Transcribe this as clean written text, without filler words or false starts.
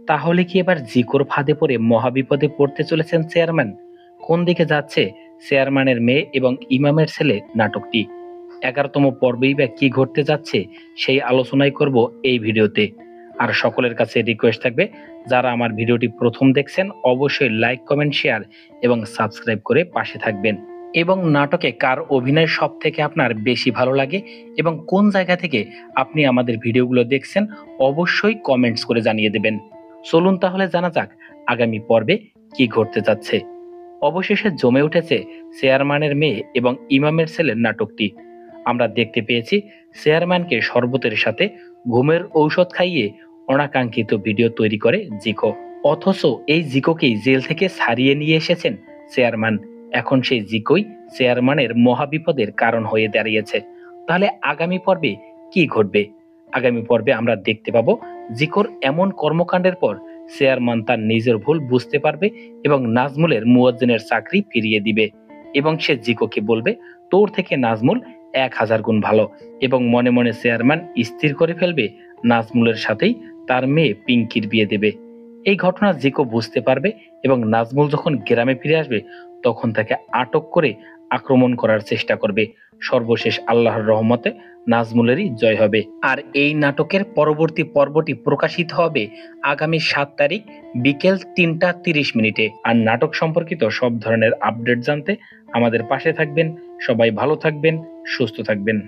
তাহলে কি এবার জিকোর ফাঁদে পড়ে মহাবিপদে পড়তে চলেছেন চেয়ারম্যান? কোন দিকে যাচ্ছে চেয়ারম্যানের মেয়ে এবং ইমামের ছেলে নাটকটি? 11তম পর্বেই বা কি ঘটতে যাচ্ছে সেই আলোচনাই করব এই ভিডিওতে। আর সকলের কাছে রিকোয়েস্ট থাকবে, যারা আমার ভিডিওটি প্রথম দেখছেন অবশ্যই লাইক, কমেন্ট, শেয়ার এবং সাবস্ক্রাইব করে পাশে থাকবেন। এবং নাটকে কার অভিনয় সব থেকে আপনার বেশি ভালো লাগে এবং কোন জায়গা থেকে আপনি আমাদের ভিডিওগুলো দেখছেন অবশ্যই কমেন্টস করে জানিয়ে দেবেন। চলুন তাহলে জানা যাক আগামী পর্বে কি ঘটতে যাচ্ছে। অবশেষে জমে উঠেছে চেয়ারম্যানের মেয়ে এবং ইমামের ছেলের নাটকটি। আমরা দেখতে পেয়েছি চেয়ারম্যানকে শরবতের সাথে ঘুমের ঔষধ খাইয়ে অনাকাঙ্ক্ষিত ভিডিও তৈরি করে জিকো। অথচ এই জিকোকেই জেল থেকে ছাড়িয়ে নিয়ে এসেছেন চেয়ারম্যান। এখন সেই জিকোই চেয়ারম্যানের মহাবিপদের কারণ হয়ে দাঁড়িয়েছে। তাহলে আগামী পর্বে কি ঘটবে? আগামী পর্বে আমরা দেখতে পাবো জিকোর এমন কর্মকাণ্ডের পর চেয়ারম্যান তার নিজের ভুল বুঝতে পারবে এবং নাজমুলের মুয়াজ্জিনের চাকরি ফিরিয়ে দিবে এবং সে জিকোকে বলবে, তোর থেকে নাজমুল 1000 গুণ ভালো। এবং মনে মনে চেয়ারম্যান স্থির করে ফেলবে নাজমুলের সাথেই তার মেয়ে পিঙ্কির বিয়ে দেবে। এই ঘটনা জিকো বুঝতে পারবে এবং নাজমুল যখন গ্রামে ফিরে আসবে তখন তাকে আটক করে আক্রমণ করার চেষ্টা করবে। সর্বশেষ আল্লাহর রহমতে নাজমুলেরই জয় হবে। আর এই নাটকের পরবর্তী পর্বটি প্রকাশিত হবে আগামী 7 তারিখ বিকেল 3টা 30 মিনিটে। আর নাটক সম্পর্কিত সব ধরনের আপডেট জানতে আমাদের পাশে থাকবেন। সবাই ভালো থাকবেন, সুস্থ থাকবেন।